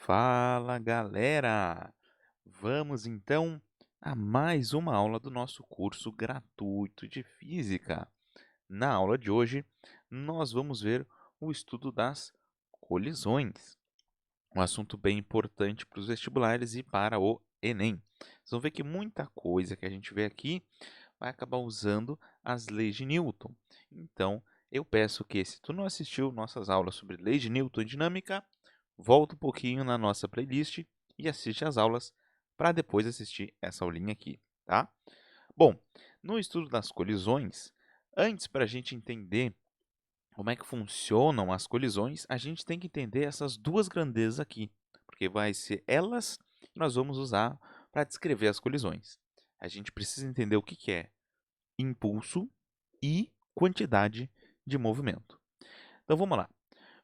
Fala, galera! Vamos então a mais uma aula do nosso curso gratuito de Física. Na aula de hoje, nós vamos ver o estudo das colisões, um assunto bem importante para os vestibulares e para o Enem. Vocês vão ver que muita coisa que a gente vê aqui vai acabar usando as leis de Newton. Então, eu peço que, se tu não assistiu nossas aulas sobre leis de Newton e dinâmica, volta um pouquinho na nossa playlist e assiste as aulas para depois assistir essa aulinha aqui, tá? Bom, no estudo das colisões, antes para a gente entender como é que funcionam as colisões, a gente tem que entender essas duas grandezas aqui, porque vai ser elas que nós vamos usar para descrever as colisões. A gente precisa entender o que é impulso e quantidade de movimento. Então vamos lá.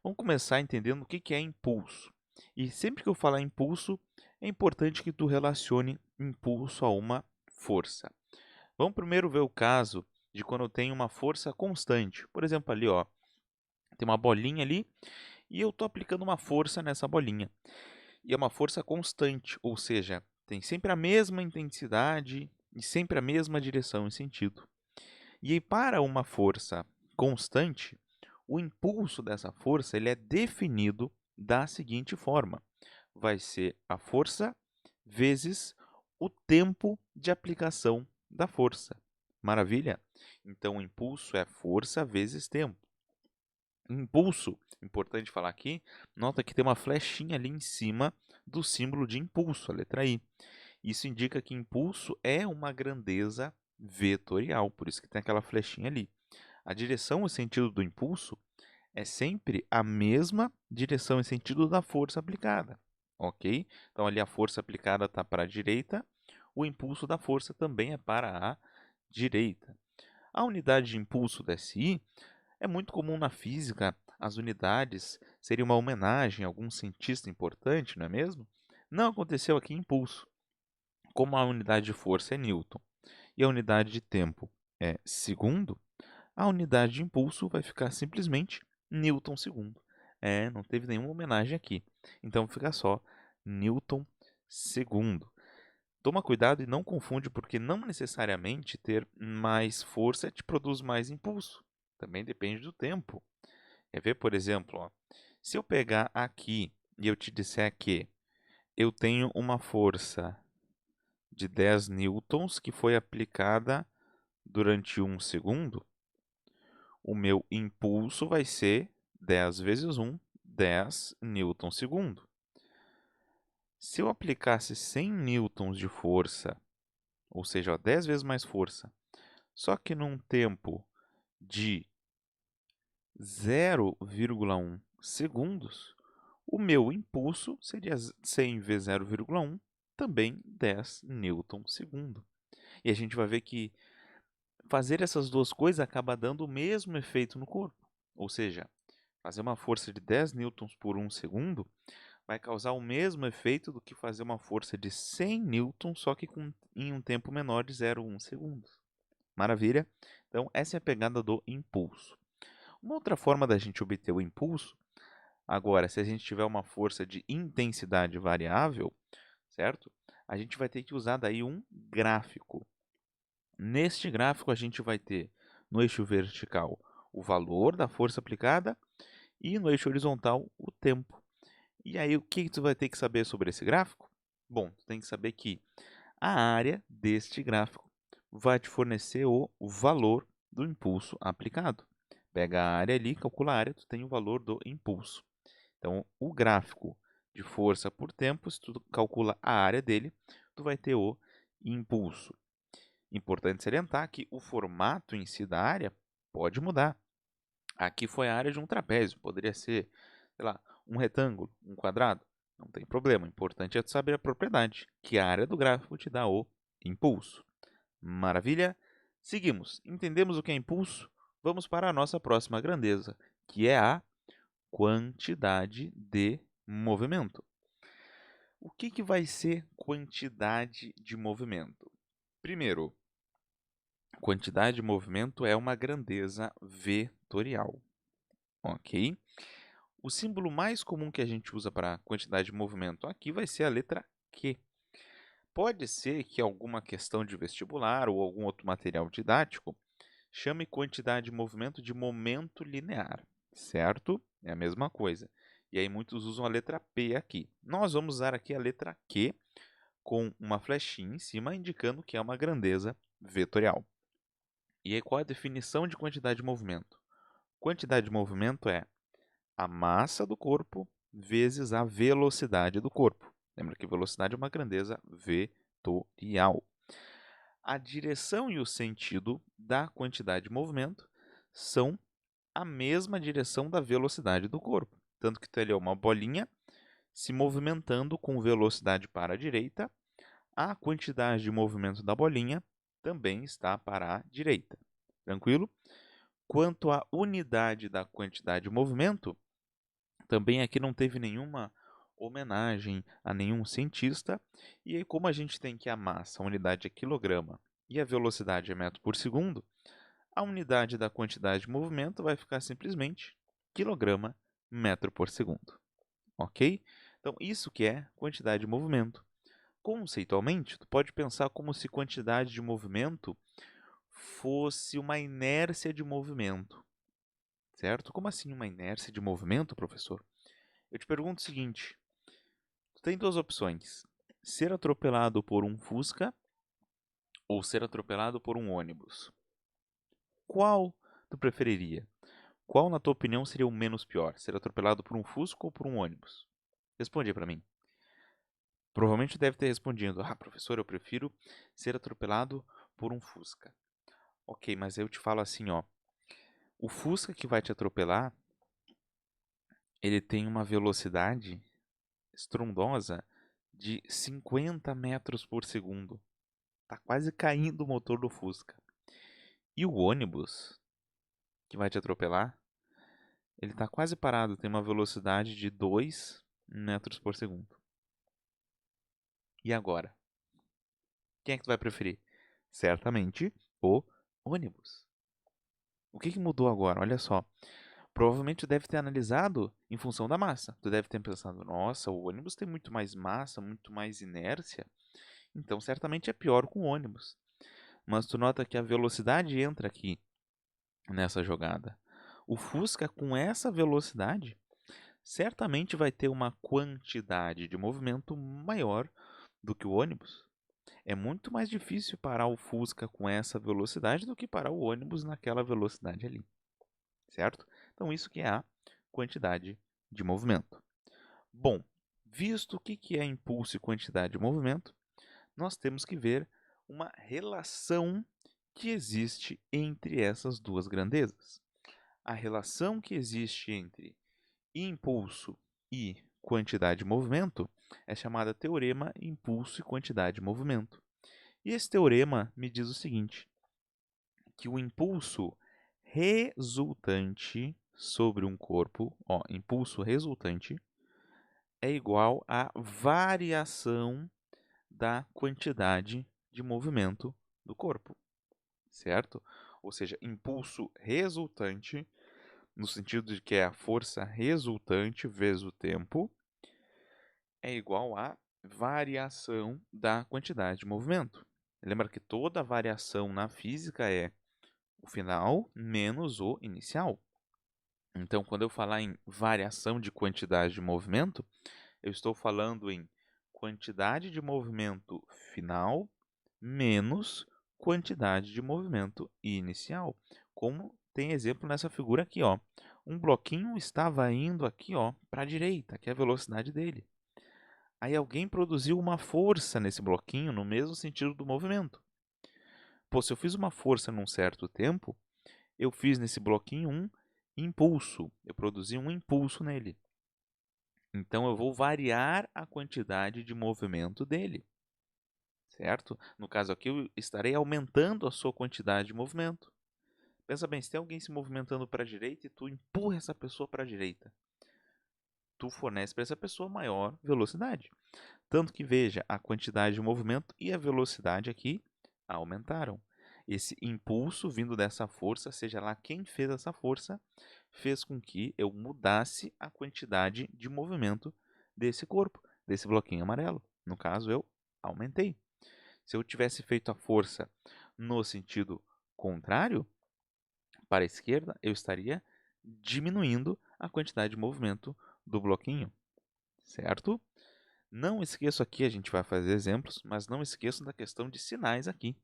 Vamos começar entendendo o que é impulso. E sempre que eu falar impulso, é importante que tu relacione impulso a uma força. Vamos primeiro ver o caso de quando eu tenho uma força constante. Por exemplo, ali, ó, tem uma bolinha ali e eu estou aplicando uma força nessa bolinha. E é uma força constante, ou seja, tem sempre a mesma intensidade e sempre a mesma direção e sentido. E aí, para uma força constante, o impulso dessa força ele é definido da seguinte forma: vai ser a força vezes o tempo de aplicação da força. Maravilha? Então, o impulso é força vezes tempo. Impulso, importante falar aqui, nota que tem uma flechinha ali em cima do símbolo de impulso, a letra I. Isso indica que impulso é uma grandeza vetorial, por isso que tem aquela flechinha ali. A direção e sentido do impulso é sempre a mesma direção e sentido da força aplicada, ok? Então, ali a força aplicada está para a direita, o impulso da força também é para a direita. A unidade de impulso da SI é muito comum na física, as unidades seriam uma homenagem a algum cientista importante, não é mesmo? Não aconteceu aqui em impulso. Como a unidade de força é Newton e a unidade de tempo é segundo, a unidade de impulso vai ficar simplesmente Newton segundo. Não teve nenhuma homenagem aqui. Então fica só Newton segundo. Toma cuidado e não confunde, porque não necessariamente ter mais força te produz mais impulso. Também depende do tempo. Quer ver, por exemplo, ó, se eu pegar aqui e eu te disser que eu tenho uma força de 10 newtons que foi aplicada durante 1 segundo, o meu impulso vai ser 10 vezes 1, 10 newtons segundo. Se eu aplicasse 100 newtons de força, ou seja, ó, 10 vezes mais força, só que num tempo de 0,1 segundos, o meu impulso seria 100 vezes 0,1, também 10 newton segundo. E a gente vai ver que fazer essas duas coisas acaba dando o mesmo efeito no corpo. Ou seja, fazer uma força de 10 newtons por 1 segundo vai causar o mesmo efeito do que fazer uma força de 100 newtons, só que em um tempo menor de 0,1 segundos. Maravilha? Então, essa é a pegada do impulso. Uma outra forma da gente obter o impulso, agora, se a gente tiver uma força de intensidade variável, certo? A gente vai ter que usar daí um gráfico. Neste gráfico, a gente vai ter no eixo vertical o valor da força aplicada e no eixo horizontal o tempo. E aí, o que tu vai ter que saber sobre esse gráfico? Bom, tu tem que saber que a área deste gráfico vai te fornecer o valor do impulso aplicado. Pega a área ali, calcula a área, tu tem o valor do impulso. Então, o gráfico de força por tempo, se tu calcula a área dele, tu vai ter o impulso. Importante salientar que o formato em si da área pode mudar. Aqui foi a área de um trapézio, poderia ser, sei lá, um retângulo, um quadrado. Não tem problema, o importante é tu saber a propriedade, que a área do gráfico te dá o impulso. Maravilha? Seguimos. Entendemos o que é impulso? Vamos para a nossa próxima grandeza, que é a quantidade de movimento. O que vai ser quantidade de movimento? Primeiro, quantidade de movimento é uma grandeza vetorial, ok? O símbolo mais comum que a gente usa para quantidade de movimento aqui vai ser a letra Q. Pode ser que alguma questão de vestibular ou algum outro material didático chame quantidade de movimento de momento linear, certo? É a mesma coisa. E aí muitos usam a letra P aqui. Nós vamos usar aqui a letra Q com uma flechinha em cima indicando que é uma grandeza vetorial. E aí qual é a definição de quantidade de movimento? Quantidade de movimento é a massa do corpo vezes a velocidade do corpo. Lembra que velocidade é uma grandeza vetorial. A direção e o sentido da quantidade de movimento são a mesma direção da velocidade do corpo. Tanto que teria uma bolinha se movimentando com velocidade para a direita, a quantidade de movimento da bolinha também está para a direita. Tranquilo? Quanto à unidade da quantidade de movimento, também aqui não teve nenhuma homenagem a nenhum cientista. E aí, como a gente tem que a massa, a unidade é quilograma, e a velocidade é metro por segundo, a unidade da quantidade de movimento vai ficar simplesmente quilograma metro por segundo. Ok? Então, isso que é quantidade de movimento. Conceitualmente, tu pode pensar como se quantidade de movimento fosse uma inércia de movimento, certo? Como assim uma inércia de movimento, professor? Eu te pergunto o seguinte, tu tem duas opções, ser atropelado por um Fusca ou ser atropelado por um ônibus. Qual tu preferiria? Qual, na tua opinião, seria o menos pior? Ser atropelado por um Fusca ou por um ônibus? Responde aí pra mim. Provavelmente deve ter respondido, professor, eu prefiro ser atropelado por um Fusca. Ok, mas eu te falo assim, ó. O Fusca que vai te atropelar, ele tem uma velocidade estrondosa de 50 metros por segundo. Tá quase caindo o motor do Fusca. E o ônibus que vai te atropelar, ele tá quase parado, tem uma velocidade de 2 metros por segundo. E agora? Quem é que tu vai preferir? Certamente o ônibus. O que mudou agora? Olha só. Provavelmente tu deve ter analisado em função da massa. Tu deve ter pensado, nossa, o ônibus tem muito mais massa, muito mais inércia, então certamente é pior com o ônibus. Mas tu nota que a velocidade entra aqui nessa jogada. O Fusca com essa velocidade certamente vai ter uma quantidade de movimento maior do que o ônibus. É muito mais difícil parar o Fusca com essa velocidade do que parar o ônibus naquela velocidade ali, certo? Então isso que é a quantidade de movimento. Bom, visto o que é impulso e quantidade de movimento, nós temos que ver uma relação que existe entre essas duas grandezas. A relação que existe entre impulso e quantidade de movimento é chamada teorema impulso e quantidade de movimento. E esse teorema me diz o seguinte, que o impulso resultante sobre um corpo, impulso resultante, é igual à variação da quantidade de movimento do corpo, certo? Ou seja, impulso resultante, no sentido de que é a força resultante vezes o tempo, é igual à variação da quantidade de movimento. Lembra que toda variação na física é o final menos o inicial. Então, quando eu falar em variação de quantidade de movimento, eu estou falando em quantidade de movimento final menos quantidade de movimento inicial. Como tem exemplo nessa figura aqui, ó. Um bloquinho estava indo aqui, ó, para a direita, que é a velocidade dele. Aí alguém produziu uma força nesse bloquinho no mesmo sentido do movimento. Pô, se eu fiz uma força num certo tempo, eu fiz nesse bloquinho um impulso. Eu produzi um impulso nele. Então eu vou variar a quantidade de movimento dele, certo? No caso aqui, eu estarei aumentando a sua quantidade de movimento. Pensa bem, se tem alguém se movimentando para a direita e tu empurra essa pessoa para a direita, tu fornece para essa pessoa maior velocidade. Tanto que veja, a quantidade de movimento e a velocidade aqui aumentaram. Esse impulso vindo dessa força, seja lá quem fez essa força, fez com que eu mudasse a quantidade de movimento desse corpo, desse bloquinho amarelo. No caso, eu aumentei. Se eu tivesse feito a força no sentido contrário, para a esquerda, eu estaria diminuindo a quantidade de movimento do bloquinho, certo? Não esqueço aqui, a gente vai fazer exemplos, mas não esqueçam da questão de sinais aqui,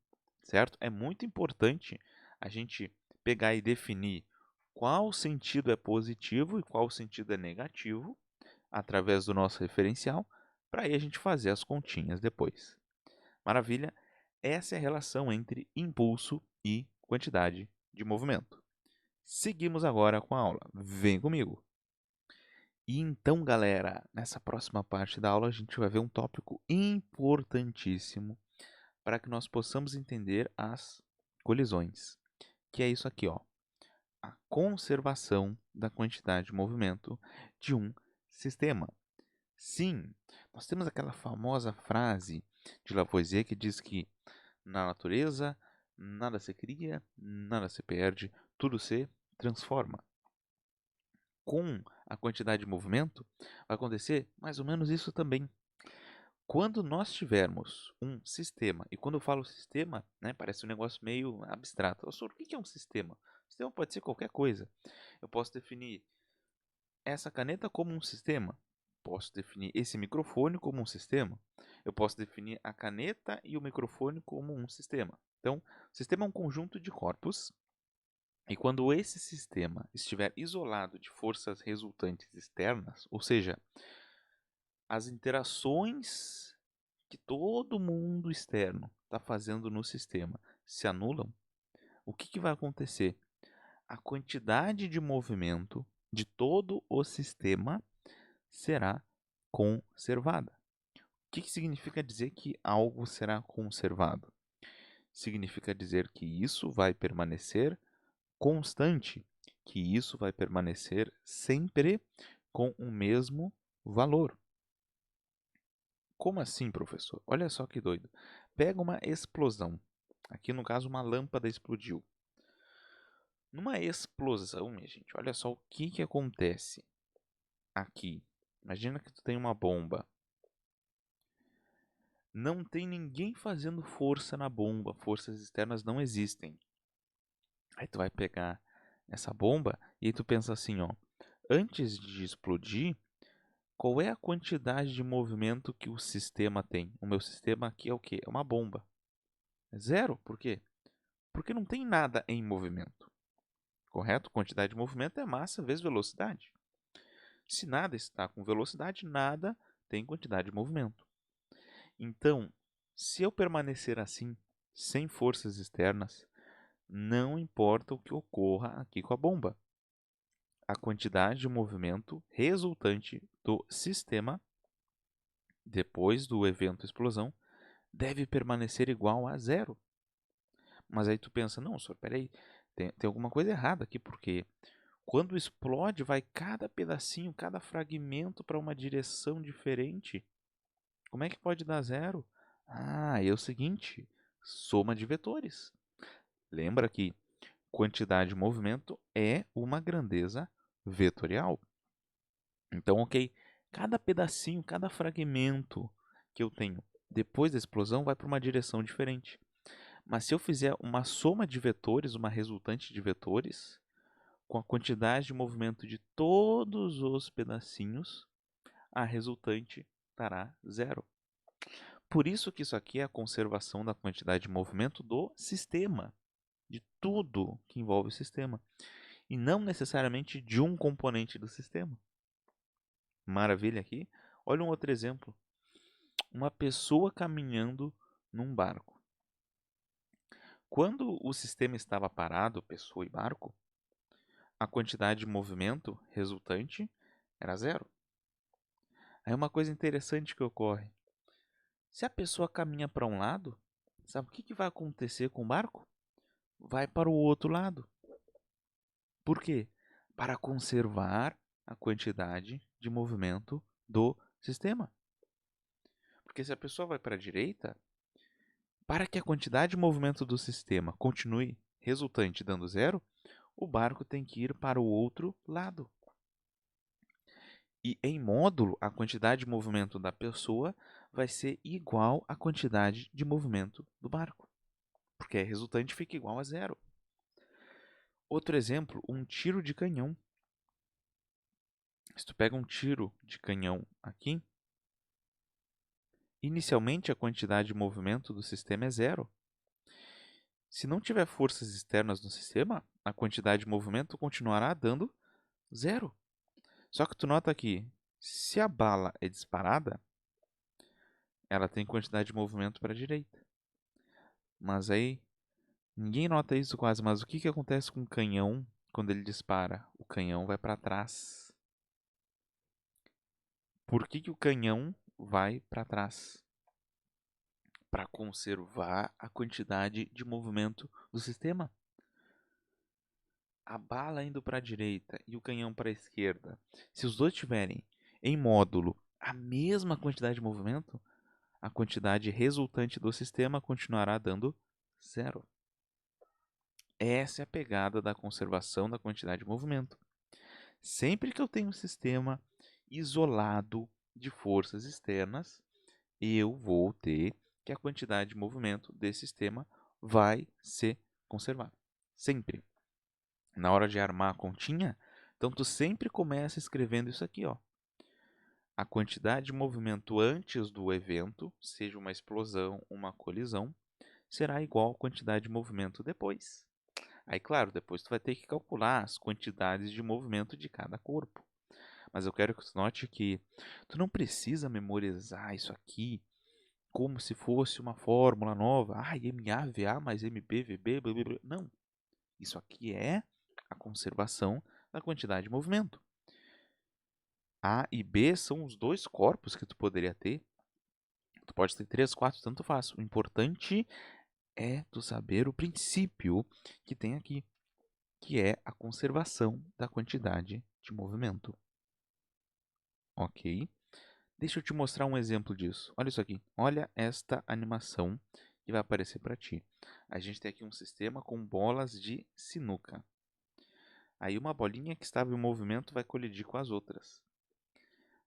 certo? É muito importante a gente pegar e definir qual sentido é positivo e qual sentido é negativo através do nosso referencial, para aí a gente fazer as continhas depois. Maravilha? Essa é a relação entre impulso e quantidade de movimento. Seguimos agora com a aula. Vem comigo! E então, galera, nessa próxima parte da aula a gente vai ver um tópico importantíssimo para que nós possamos entender as colisões, que é isso aqui, ó, a conservação da quantidade de movimento de um sistema. Sim, nós temos aquela famosa frase de Lavoisier que diz que na natureza nada se cria, nada se perde, tudo se transforma. Com a quantidade de movimento, vai acontecer mais ou menos isso também. Quando nós tivermos um sistema, e quando eu falo sistema, né, parece um negócio meio abstrato. O que é um sistema? Sistema pode ser qualquer coisa. Eu posso definir essa caneta como um sistema. Posso definir esse microfone como um sistema. Eu posso definir a caneta e o microfone como um sistema. Então, o sistema é um conjunto de corpos. E quando esse sistema estiver isolado de forças resultantes externas, ou seja, as interações que todo mundo externo está fazendo no sistema se anulam, o que vai acontecer? A quantidade de movimento de todo o sistema será conservada. O que significa dizer que algo será conservado? Significa dizer que isso vai permanecer constante, que isso vai permanecer sempre com o mesmo valor. Como assim, professor? Olha só que doido. Pega uma explosão. Aqui, no caso, uma lâmpada explodiu. Numa explosão, minha gente, olha só o que acontece aqui. Imagina que tu tem uma bomba. Não tem ninguém fazendo força na bomba. Forças externas não existem. Aí tu vai pegar essa bomba e aí tu pensa assim, ó. Antes de explodir, qual é a quantidade de movimento que o sistema tem? O meu sistema aqui é o quê? É uma bomba. É zero. Por quê? Porque não tem nada em movimento. Correto? Quantidade de movimento é massa vezes velocidade. Se nada está com velocidade, nada tem quantidade de movimento. Então, se eu permanecer assim, sem forças externas, não importa o que ocorra aqui com a bomba. A quantidade de movimento resultante do sistema, depois do evento explosão, deve permanecer igual a zero. Mas aí tu pensa, não, senhor, peraí, tem alguma coisa errada aqui, porque quando explode, vai cada pedacinho, cada fragmento para uma direção diferente. Como é que pode dar zero? Ah, é o seguinte, soma de vetores. Lembra que quantidade de movimento é uma grandeza vetorial. Então, ok, cada pedacinho, cada fragmento que eu tenho depois da explosão vai para uma direção diferente. Mas se eu fizer uma soma de vetores, uma resultante de vetores, com a quantidade de movimento de todos os pedacinhos, a resultante dará zero. Por isso que isso aqui é a conservação da quantidade de movimento do sistema, de tudo que envolve o sistema, e não necessariamente de um componente do sistema. Maravilha aqui? Olha um outro exemplo. Uma pessoa caminhando num barco. Quando o sistema estava parado, pessoa e barco, a quantidade de movimento resultante era zero. Aí uma coisa interessante que ocorre. Se a pessoa caminha para um lado, sabe o que vai acontecer com o barco? Vai para o outro lado. Por quê? Para conservar a quantidade de movimento do sistema. Porque se a pessoa vai para a direita, para que a quantidade de movimento do sistema continue resultante dando zero, o barco tem que ir para o outro lado. E em módulo, a quantidade de movimento da pessoa vai ser igual à quantidade de movimento do barco, porque a resultante fica igual a zero. Outro exemplo, um tiro de canhão. Se tu pega um tiro de canhão aqui, inicialmente a quantidade de movimento do sistema é zero. Se não tiver forças externas no sistema, a quantidade de movimento continuará dando zero. Só que tu nota que, se a bala é disparada, ela tem quantidade de movimento para a direita. Mas aí, ninguém nota isso quase, mas o que acontece com o canhão quando ele dispara? O canhão vai para trás. Por que o canhão vai para trás? Para conservar a quantidade de movimento do sistema. A bala indo para a direita e o canhão para a esquerda, se os dois tiverem em módulo a mesma quantidade de movimento, a quantidade resultante do sistema continuará dando zero. Essa é a pegada da conservação da quantidade de movimento. Sempre que eu tenho um sistema isolado de forças externas, eu vou ter que a quantidade de movimento desse sistema vai ser conservada. Sempre. Na hora de armar a continha, então tu sempre começa escrevendo isso aqui, ó. A quantidade de movimento antes do evento, seja uma explosão, uma colisão, será igual à quantidade de movimento depois. Aí, claro, depois tu vai ter que calcular as quantidades de movimento de cada corpo. Mas eu quero que tu note que tu não precisa memorizar isso aqui como se fosse uma fórmula nova. MAVA mais MBVB, blá, blá, blá. Não. Isso aqui é a conservação da quantidade de movimento. A e B são os dois corpos que tu poderia ter. Tu pode ter 3, 4, tanto faz. O importante é tu saber o princípio que tem aqui, que é a conservação da quantidade de movimento. Ok? Deixa eu te mostrar um exemplo disso. Olha isso aqui. Olha esta animação que vai aparecer para ti. A gente tem aqui um sistema com bolas de sinuca. Aí uma bolinha que estava em movimento vai colidir com as outras.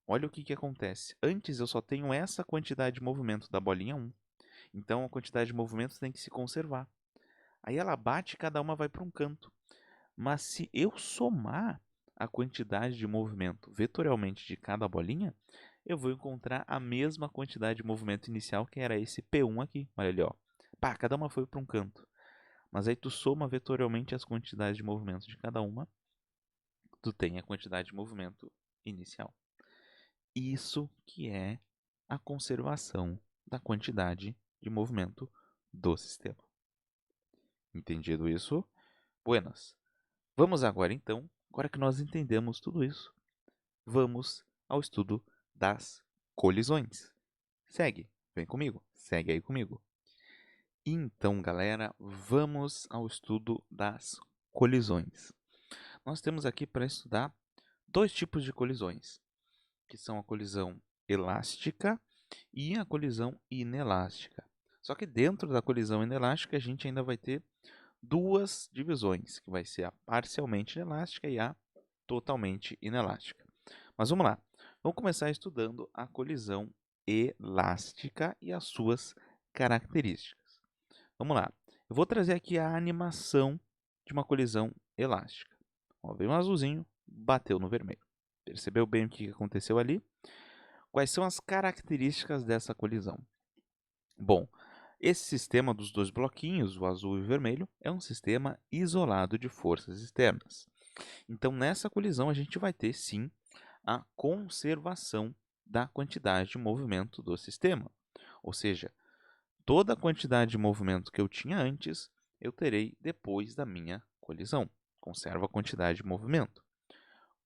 Olha o que acontece. Antes eu só tenho essa quantidade de movimento da bolinha 1. Então a quantidade de movimento tem que se conservar. Aí ela bate e cada uma vai para um canto. Mas se eu somar a quantidade de movimento vetorialmente de cada bolinha, eu vou encontrar a mesma quantidade de movimento inicial, que era esse P1 aqui. Olha ali, ó. Pá, cada uma foi para um canto. Mas aí tu soma vetorialmente as quantidades de movimento de cada uma, tu tem a quantidade de movimento inicial. Isso que é a conservação da quantidade de movimento do sistema. Entendido isso? Buenas. Vamos agora então, agora que nós entendemos tudo isso, vamos ao estudo das colisões. Segue, vem comigo, segue aí comigo. Então, galera, vamos ao estudo das colisões. Nós temos aqui para estudar dois tipos de colisões, que são a colisão elástica e a colisão inelástica. Só que dentro da colisão inelástica a gente ainda vai ter duas divisões, que vai ser a parcialmente inelástica e a totalmente inelástica. Mas vamos lá. Vamos começar estudando a colisão elástica e as suas características. Vamos lá. Eu vou trazer aqui a animação de uma colisão elástica. Ó, veio um azulzinho, bateu no vermelho. Percebeu bem o que aconteceu ali? Quais são as características dessa colisão? Bom, esse sistema dos dois bloquinhos, o azul e o vermelho, é um sistema isolado de forças externas. Então, nessa colisão, a gente vai ter, sim, a conservação da quantidade de movimento do sistema. Ou seja, toda a quantidade de movimento que eu tinha antes, eu terei depois da minha colisão. Conservo a quantidade de movimento.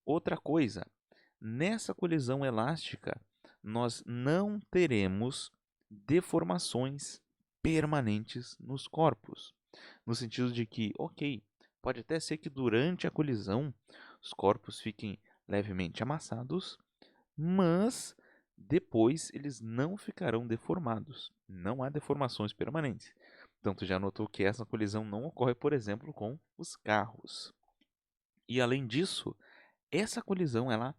Outra coisa, nessa colisão elástica, nós não teremos deformações permanentes nos corpos. No sentido de que, ok, pode até ser que durante a colisão os corpos fiquem levemente amassados, mas depois eles não ficarão deformados. Não há deformações permanentes. Então, tu já notou que essa colisão não ocorre, por exemplo, com os carros. E além disso, essa colisão ela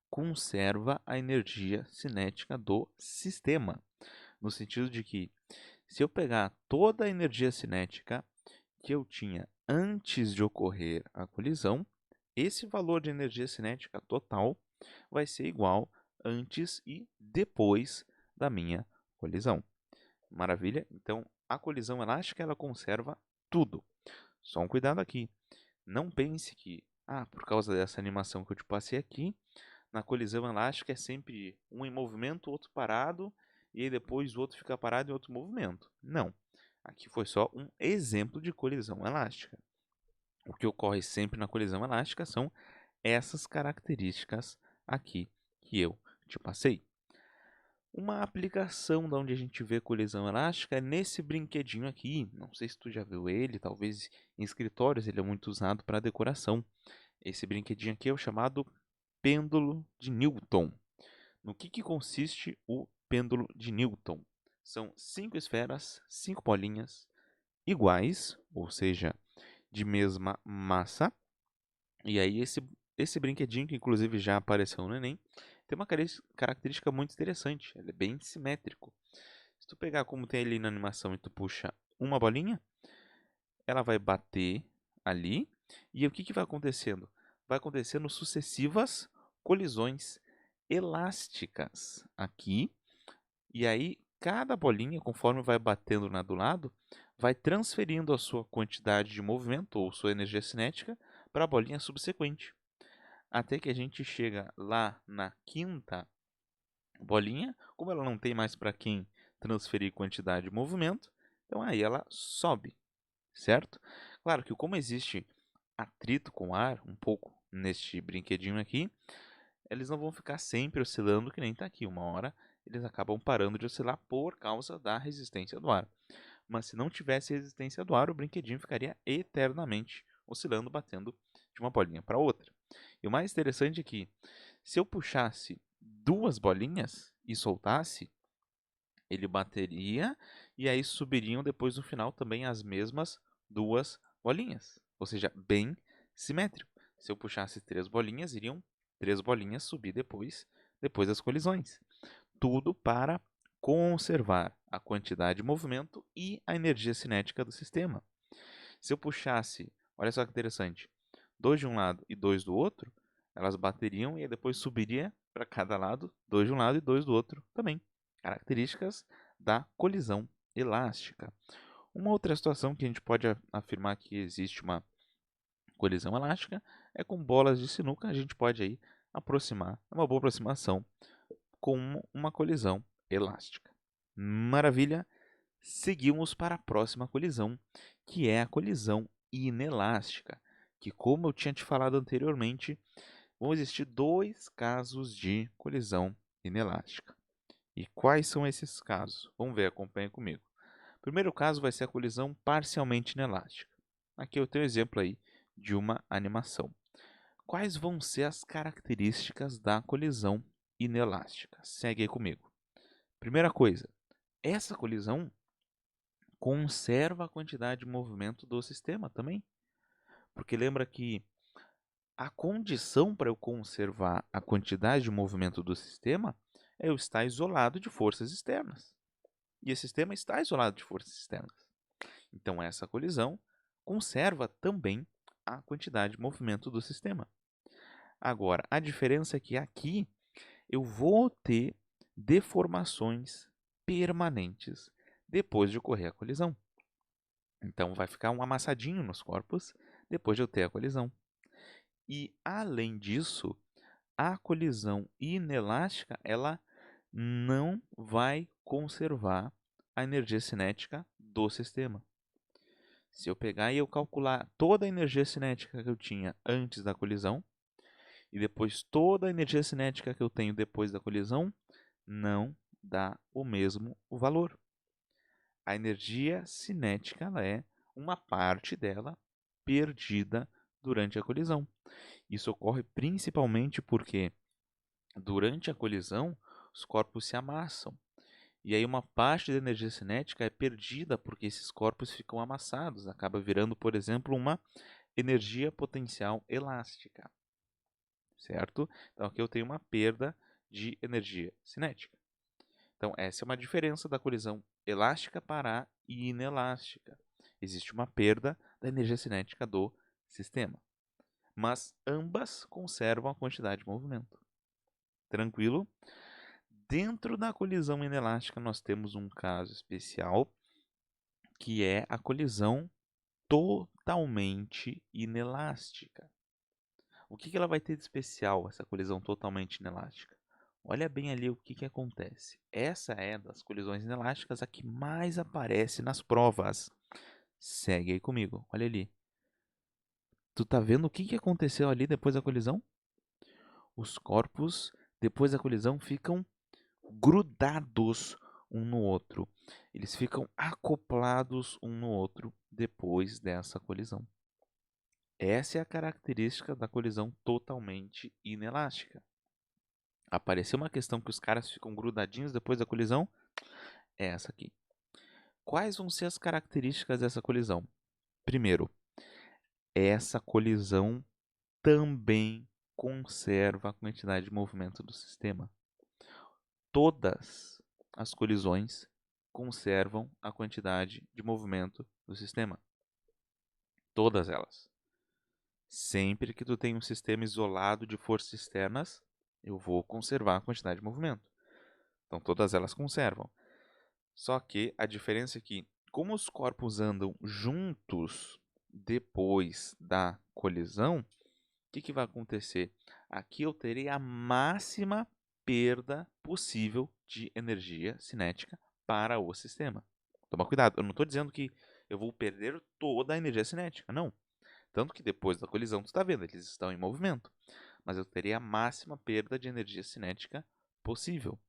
conserva a energia cinética do sistema, no sentido de que se eu pegar toda a energia cinética que eu tinha antes de ocorrer a colisão, esse valor de energia cinética total vai ser igual antes e depois da minha colisão. Maravilha? Então, a colisão elástica ela conserva tudo. Só um cuidado aqui. Não pense que, por causa dessa animação que eu te passei aqui, na colisão elástica é sempre um em movimento, outro parado, e aí depois o outro fica parado em outro movimento. Não. Aqui foi só um exemplo de colisão elástica. O que ocorre sempre na colisão elástica são essas características aqui que eu te passei. Uma aplicação da onde a gente vê colisão elástica é nesse brinquedinho aqui. Não sei se tu já viu ele, talvez em escritórios ele é muito usado para decoração. Esse brinquedinho aqui é o chamado pêndulo de Newton. No que consiste o pêndulo de Newton? São 5 esferas, 5 bolinhas iguais, ou seja, de mesma massa. E aí esse brinquedinho, que inclusive já apareceu no Enem, tem uma característica muito interessante. Ele é bem simétrico. Se tu pegar como tem ali na animação e tu puxa uma bolinha, ela vai bater ali. E o que vai acontecendo? Vai acontecendo sucessivas colisões elásticas aqui. E aí, cada bolinha, conforme vai batendo na do lado, vai transferindo a sua quantidade de movimento ou sua energia cinética para a bolinha subsequente. Até que a gente chega lá na quinta bolinha, como ela não tem mais para quem transferir quantidade de movimento, então aí ela sobe, certo? Claro que como existe atrito com o ar, um pouco neste brinquedinho aqui, eles não vão ficar sempre oscilando que nem está aqui. Uma hora eles acabam parando de oscilar por causa da resistência do ar. Mas se não tivesse resistência do ar, o brinquedinho ficaria eternamente oscilando, batendo de uma bolinha para outra. E o mais interessante é que, se eu puxasse duas bolinhas e soltasse, ele bateria e aí subiriam depois no final também as mesmas duas bolinhas. Ou seja, bem simétrico. Se eu puxasse 3 bolinhas, iriam 3 bolinhas subir depois das colisões. Tudo para conservar a quantidade de movimento e a energia cinética do sistema. Se eu puxasse, olha só que interessante, 2 de um lado e 2 do outro, elas bateriam e depois subiria para cada lado, 2 de um lado e 2 do outro também. Características da colisão elástica. Uma outra situação que a gente pode afirmar que existe uma colisão elástica é com bolas de sinuca. A gente pode aí aproximar, é uma boa aproximação com uma colisão elástica. Maravilha! Seguimos para a próxima colisão, que é a colisão inelástica, que, como eu tinha te falado anteriormente, vão existir 2 casos de colisão inelástica. E quais são esses casos? Vamos ver, acompanha comigo. O primeiro caso vai ser a colisão parcialmente inelástica. Aqui eu tenho um exemplo aí de uma animação. Quais vão ser as características da colisão inelástica? Segue aí comigo. Primeira coisa, essa colisão conserva a quantidade de movimento do sistema também. Porque lembra que a condição para eu conservar a quantidade de movimento do sistema é eu estar isolado de forças externas. E esse sistema está isolado de forças externas. Então essa colisão conserva também a quantidade de movimento do sistema. Agora, a diferença é que aqui eu vou ter deformações permanentes depois de ocorrer a colisão. Então vai ficar um amassadinho nos corpos depois de eu ter a colisão. E além disso, a colisão inelástica ela não vai conservar a energia cinética do sistema. Se eu pegar e eu calcular toda a energia cinética que eu tinha antes da colisão e depois toda a energia cinética que eu tenho depois da colisão, não dá o mesmo valor. A energia cinética ela é uma parte dela perdida durante a colisão. Isso ocorre principalmente porque durante a colisão os corpos se amassam. E aí uma parte da energia cinética é perdida porque esses corpos ficam amassados, acaba virando, por exemplo, uma energia potencial elástica, certo? Então aqui eu tenho uma perda de energia cinética. Então essa é uma diferença da colisão elástica para a inelástica. Existe uma perda da energia cinética do sistema, mas ambas conservam a quantidade de movimento. Tranquilo? Dentro da colisão inelástica nós temos um caso especial, que é a colisão totalmente inelástica. O que ela vai ter de especial, essa colisão totalmente inelástica? Olha bem ali o que acontece. Essa é das colisões inelásticas a que mais aparece nas provas. Segue aí comigo, olha ali. Tu tá vendo o que aconteceu ali depois da colisão? Os corpos, depois da colisão, ficam grudados um no outro. Eles ficam acoplados um no outro depois dessa colisão. Essa é a característica da colisão totalmente inelástica. Apareceu uma questão que os caras ficam grudadinhos depois da colisão? É essa aqui. Quais vão ser as características dessa colisão? Primeiro, essa colisão também conserva a quantidade de movimento do sistema. Todas as colisões conservam a quantidade de movimento do sistema. Todas elas. Sempre que tu tem um sistema isolado de forças externas, eu vou conservar a quantidade de movimento. Então todas elas conservam. Só que a diferença é que, como os corpos andam juntos depois da colisão, o que vai acontecer? Aqui eu terei a máxima perda possível de energia cinética para o sistema. Toma cuidado, eu não estou dizendo que eu vou perder toda a energia cinética, não. Tanto que depois da colisão, tu está vendo, eles estão em movimento. Mas eu terei a máxima perda de energia cinética possível.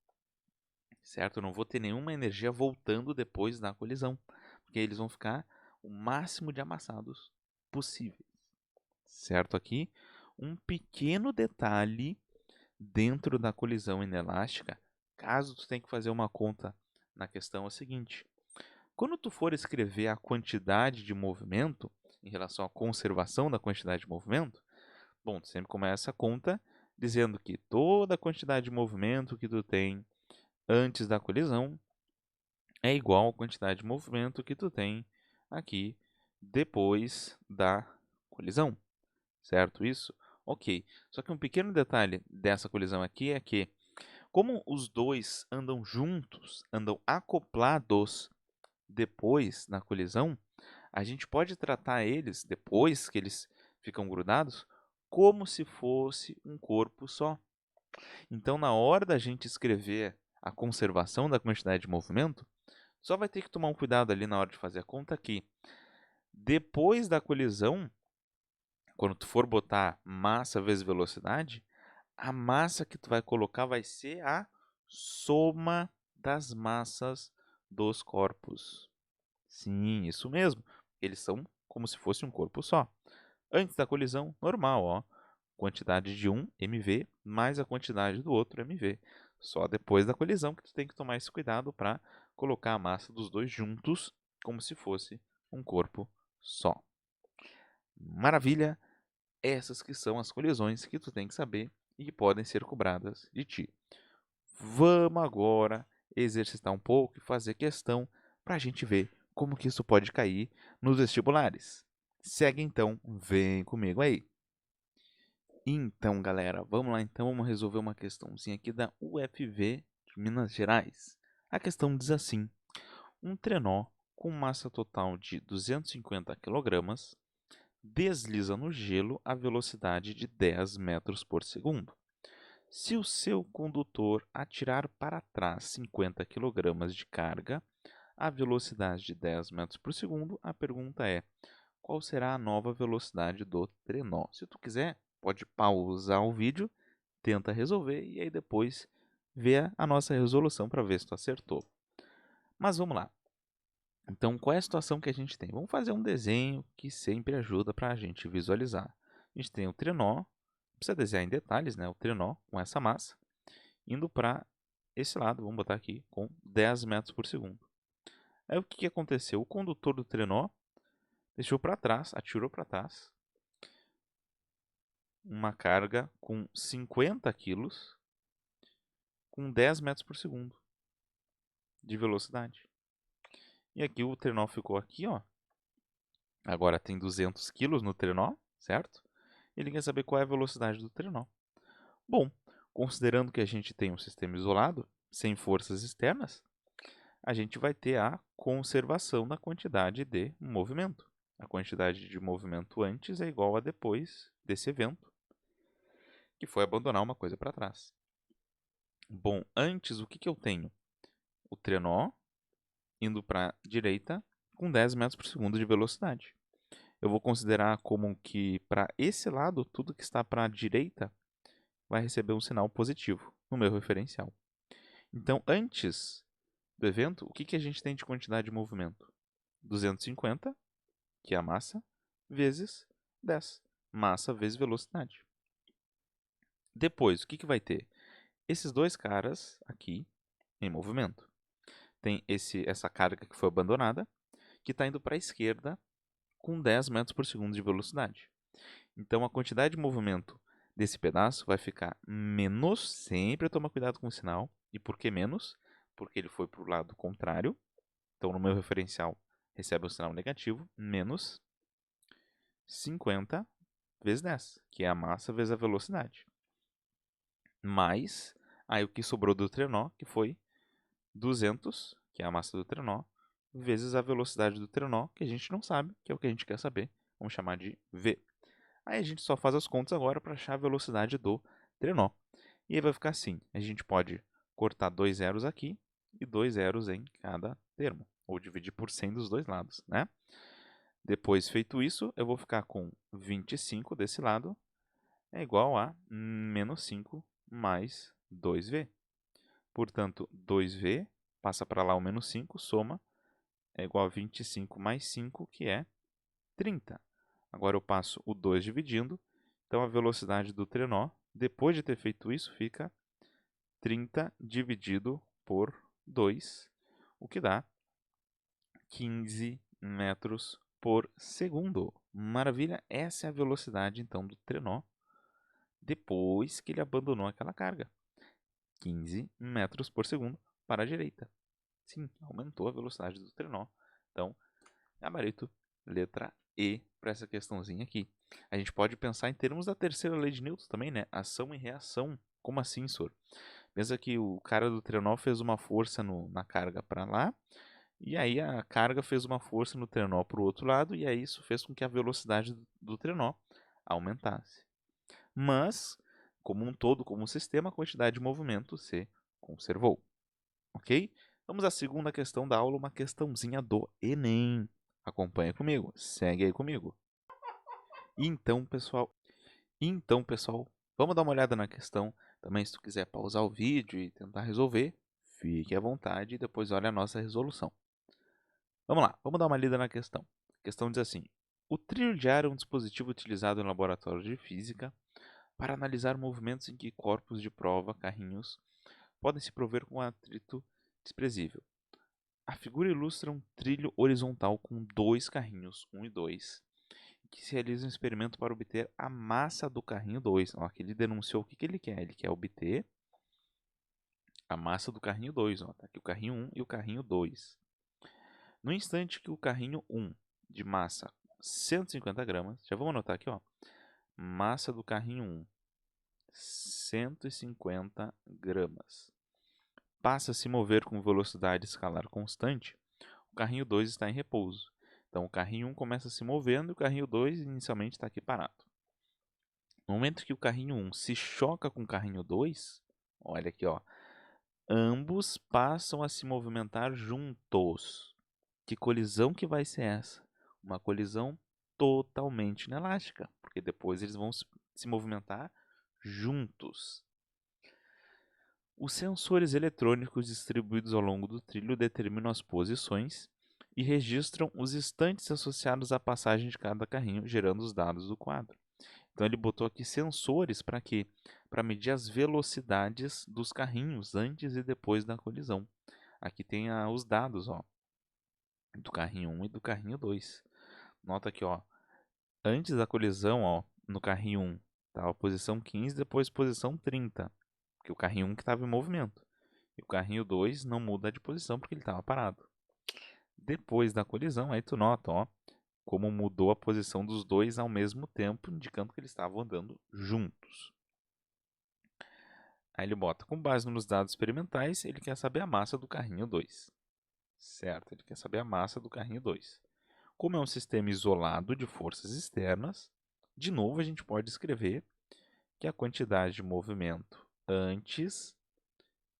Certo? Eu não vou ter nenhuma energia voltando depois da colisão. Porque eles vão ficar o máximo de amassados possíveis. Certo? Aqui, um pequeno detalhe dentro da colisão inelástica, caso tu tenha que fazer uma conta na questão, é o seguinte. Quando tu for escrever a quantidade de movimento, em relação à conservação da quantidade de movimento, bom, tu sempre começa a conta dizendo que toda a quantidade de movimento que tu tem antes da colisão é igual à quantidade de movimento que tu tem aqui depois da colisão, certo isso? Ok, só que um pequeno detalhe dessa colisão aqui é que, como os dois andam juntos, andam acoplados depois da colisão, a gente pode tratar eles, depois que eles ficam grudados, como se fosse um corpo só. Então, na hora da gente escrever a conservação da quantidade de movimento, só vai ter que tomar um cuidado ali na hora de fazer a conta que, depois da colisão, quando tu for botar massa vezes velocidade, a massa que tu vai colocar vai ser a soma das massas dos corpos. Sim, isso mesmo. Eles são como se fosse um corpo só. Antes da colisão, normal, ó. Quantidade de um MV mais a quantidade do outro MV. Só depois da colisão que tu tem que tomar esse cuidado para colocar a massa dos dois juntos como se fosse um corpo só. Maravilha! Essas que são as colisões que tu tem que saber e que podem ser cobradas de ti. Vamos agora exercitar um pouco e fazer questão para a gente ver como que isso pode cair nos vestibulares. Segue então, vem comigo aí. Então, galera, vamos lá então, vamos resolver uma questãozinha aqui da UFV de Minas Gerais. A questão diz assim: um trenó com massa total de 250 kg desliza no gelo a velocidade de 10 metros por segundo. Se o seu condutor atirar para trás 50 kg de carga, a velocidade de 10 metros por segundo, a pergunta é: qual será a nova velocidade do trenó? Se tu quiser, pode pausar o vídeo, tenta resolver e aí depois vê a nossa resolução para ver se tu acertou. Mas vamos lá. Então, qual é a situação que a gente tem? Vamos fazer um desenho que sempre ajuda para a gente visualizar. A gente tem o trenó, precisa desenhar em detalhes, né? O trenó com essa massa, indo para esse lado, vamos botar aqui, com 10 metros por segundo. Aí o que aconteceu? O condutor do trenó deixou para trás, atirou para trás uma carga com 50 quilos com 10 metros por segundo de velocidade. E aqui o trenó ficou aqui, ó. Agora tem 200 quilos no trenó, certo? Ele quer saber qual é a velocidade do trenó. Bom, considerando que a gente tem um sistema isolado, sem forças externas, a gente vai ter a conservação da quantidade de movimento. A quantidade de movimento antes é igual a depois desse evento, que foi abandonar uma coisa para trás. Bom, antes o que eu tenho? O trenó indo para a direita com 10 metros por segundo de velocidade. Eu vou considerar como que para esse lado, tudo que está para a direita vai receber um sinal positivo no meu referencial. Então, antes do evento, o que a gente tem de quantidade de movimento? 250, que é a massa, vezes 10. Massa vezes velocidade. Depois, o que vai ter? Esses dois caras aqui em movimento. Tem essa carga que foi abandonada, que está indo para a esquerda com 10 metros por segundo de velocidade. Então, a quantidade de movimento desse pedaço vai ficar menos, sempre toma cuidado com o sinal. E por que menos? Porque ele foi para o lado contrário. Então, no meu referencial, recebe um sinal negativo, menos 50 vezes 10, que é a massa vezes a velocidade. Mais, aí o que sobrou do trenó, que foi 200, que é a massa do trenó, vezes a velocidade do trenó, que a gente não sabe, que é o que a gente quer saber. Vamos chamar de V. Aí a gente só faz as contas agora para achar a velocidade do trenó. E aí vai ficar assim, a gente pode cortar 2 zeros aqui e 2 zeros em cada termo, ou dividir por 100 dos dois lados, né? Depois feito isso, eu vou ficar com 25 desse lado, é igual a menos 5 mais 2V. Portanto, 2V passa para lá o menos 5, soma, é igual a 25 mais 5, que é 30. Agora eu passo o 2 dividindo, então a velocidade do trenó, depois de ter feito isso, fica 30 dividido por 2, o que dá 15 metros por segundo. Maravilha, essa é a velocidade então do trenó depois que ele abandonou aquela carga. 15 metros por segundo para a direita. Sim, aumentou a velocidade do trenó. Então, gabarito, letra E para essa questãozinha aqui. A gente pode pensar em termos da terceira lei de Newton também, né? Ação e reação. Como assim, senhor? Pensa que o cara do trenó fez uma força na carga para lá, e aí a carga fez uma força no trenó para o outro lado, e aí isso fez com que a velocidade do trenó aumentasse. Mas, como um todo, como um sistema, a quantidade de movimento se conservou. Ok? Vamos à segunda questão da aula, uma questãozinha do Enem. Acompanha comigo, segue aí comigo. Então, pessoal, vamos dar uma olhada na questão. Também, se tu quiser pausar o vídeo e tentar resolver, fique à vontade e depois olha a nossa resolução. Vamos lá, vamos dar uma lida na questão. A questão diz assim: o trilho de ar é um dispositivo utilizado no laboratório de física para analisar movimentos em que corpos de prova, carrinhos, podem se prover com atrito desprezível. A figura ilustra um trilho horizontal com dois carrinhos, 1 e 2, que se realiza um experimento para obter a massa do carrinho 2. Ó, aqui ele denunciou o que ele quer. Ele quer obter a massa do carrinho 2. Ó, tá aqui o carrinho 1 e o carrinho 2. No instante que o carrinho 1, de massa 150 gramas, já vamos anotar aqui, ó, massa do carrinho 1, 150 gramas, passa a se mover com velocidade escalar constante, o carrinho 2 está em repouso. Então, o carrinho 1 começa se movendo e o carrinho 2 inicialmente está aqui parado. No momento que o carrinho 1 se choca com o carrinho 2, olha aqui, ó, ambos passam a se movimentar juntos. Que colisão que vai ser essa? Uma colisão totalmente inelástica, porque depois eles vão se movimentar juntos. Os sensores eletrônicos distribuídos ao longo do trilho determinam as posições e registram os instantes associados à passagem de cada carrinho, gerando os dados do quadro. Então ele botou aqui sensores para quê? Para medir as velocidades dos carrinhos antes e depois da colisão. Aqui tem os dados, ó, do carrinho 1 e do carrinho 2. Nota aqui, ó, antes da colisão, ó, no carrinho 1, Estava posição 15, depois posição 30, porque o carrinho 1 que estava em movimento. E o carrinho 2 não muda de posição porque ele estava parado. Depois da colisão, aí tu nota, ó, como mudou a posição dos dois ao mesmo tempo, indicando que eles estavam andando juntos. Aí ele bota, com base nos dados experimentais, ele quer saber a massa do carrinho 2. Certo, ele quer saber a massa do carrinho 2. Como é um sistema isolado de forças externas, de novo a gente pode escrever que a quantidade de movimento antes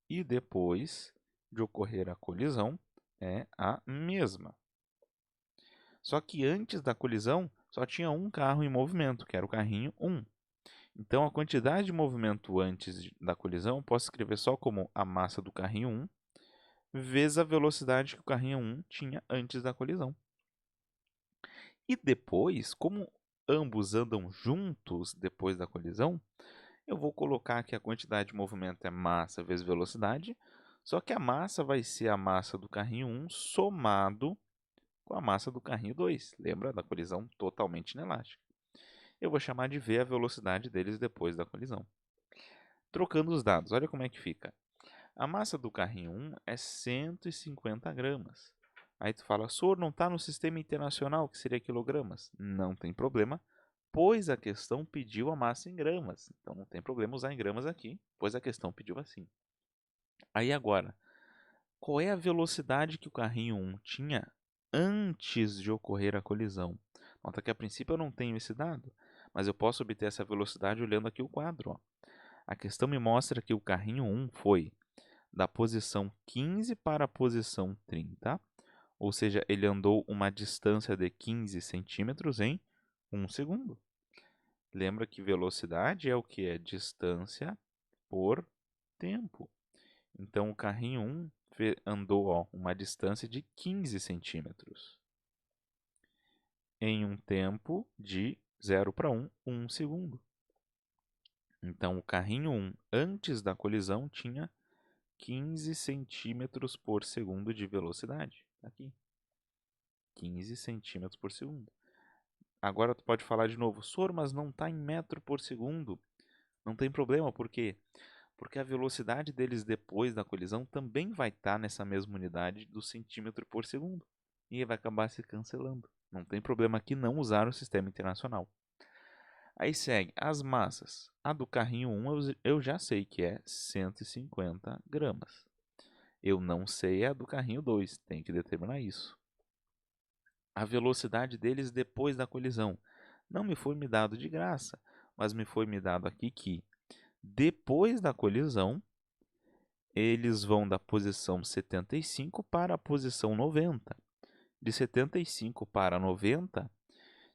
e depois de ocorrer a colisão é a mesma. Só que antes da colisão só tinha um carro em movimento, que era o carrinho 1. Então a quantidade de movimento antes da colisão eu posso escrever só como a massa do carrinho 1 vezes a velocidade que o carrinho 1 tinha antes da colisão. E depois, como ambos andam juntos depois da colisão, eu vou colocar que a quantidade de movimento é massa vezes velocidade, só que a massa vai ser a massa do carrinho 1 somado com a massa do carrinho 2. Lembra da colisão totalmente inelástica? Eu vou chamar de V a velocidade deles depois da colisão. Trocando os dados, olha como é que fica. A massa do carrinho 1 é 150 gramas. Aí tu fala, Sor, não está no sistema internacional, que seria quilogramas. Não tem problema, pois a questão pediu a massa em gramas. Então não tem problema usar em gramas aqui, pois a questão pediu assim. Aí agora, qual é a velocidade que o carrinho 1 tinha antes de ocorrer a colisão? Nota que a princípio eu não tenho esse dado, mas eu posso obter essa velocidade olhando aqui o quadro. Ó. A questão me mostra que o carrinho 1 foi da posição 15 para a posição 30, ou seja, ele andou uma distância de 15 centímetros em 1 segundo. Lembra que velocidade é o que? É distância por tempo. Então, o carrinho 1 andou ó, uma distância de 15 centímetros em um tempo de 0 para 1, 1 segundo. Então, o carrinho 1, antes da colisão, tinha 15 centímetros por segundo de velocidade. Aqui. 15 centímetros por segundo. Agora tu pode falar de novo, Sor, mas não está em metro por segundo. Não tem problema, por quê? Porque a velocidade deles depois da colisão também vai estar nessa mesma unidade do centímetro por segundo. E vai acabar se cancelando. Não tem problema aqui não usar o sistema internacional. Aí segue as massas. A do carrinho 1 eu já sei que é 150 gramas. Eu não sei a do carrinho 2, tem que determinar isso. A velocidade deles depois da colisão. Não me foi me dado de graça, mas me foi me dado aqui que depois da colisão, eles vão da posição 75 para a posição 90. De 75 para 90,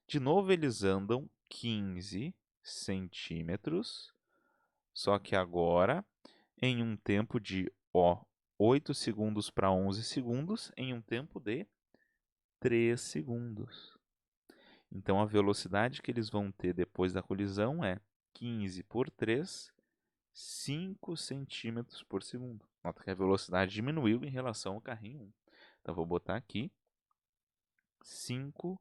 de novo eles andam 15 centímetros, só que agora em um tempo de 8 segundos para 11 segundos, em um tempo de 3 segundos. Então a velocidade que eles vão ter depois da colisão é 15 por 3, 5 centímetros por segundo. Nota que a velocidade diminuiu em relação ao carrinho 1. Então vou botar aqui 5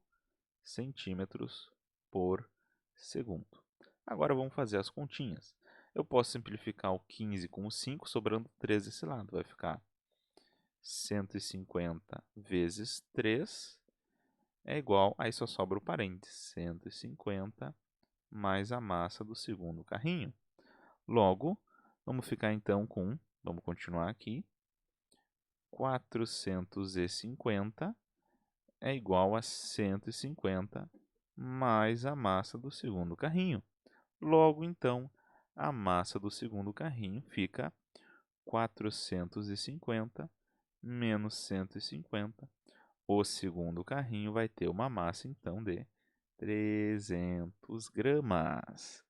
centímetros por segundo. Agora vamos fazer as continhas. Eu posso simplificar o 15 com o 5, sobrando 3 desse lado. Vai ficar 150 vezes 3 é igual, aí só sobra o parênteses, 150 mais a massa do segundo carrinho. Logo, vamos ficar então com, vamos continuar aqui, 450 é igual a 150 mais a massa do segundo carrinho. Logo, então, a massa do segundo carrinho fica 450 menos 150. O segundo carrinho vai ter uma massa, então, de 300 gramas.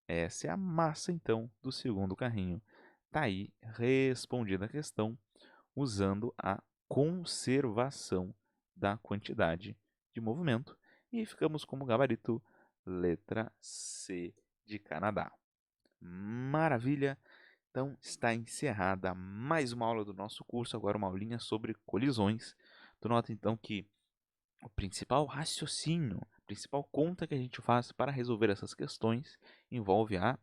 Essa é a massa, então, do segundo carrinho. Está aí respondida a questão usando a conservação da quantidade de movimento. E ficamos como gabarito letra C de Canadá. Maravilha! Então está encerrada mais uma aula do nosso curso, agora uma aulinha sobre colisões. Tu nota então que o principal raciocínio, a principal conta que a gente faz para resolver essas questões envolve a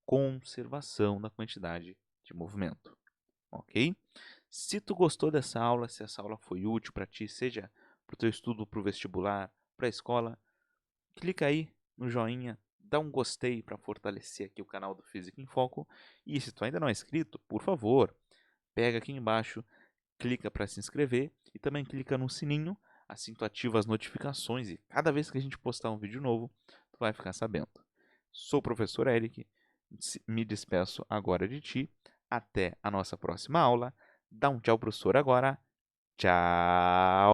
conservação da quantidade de movimento, ok? Se tu gostou dessa aula, se essa aula foi útil para ti, seja para o teu estudo para o vestibular, para a escola, clica aí no joinha, dá um gostei para fortalecer aqui o canal do Física em Foco. E se tu ainda não é inscrito, por favor, pega aqui embaixo, clica para se inscrever e também clica no sininho, assim tu ativa as notificações e cada vez que a gente postar um vídeo novo, tu vai ficar sabendo. Sou o professor Eric, me despeço agora de ti, até a nossa próxima aula. Dá um tchau, professor, agora. Tchau!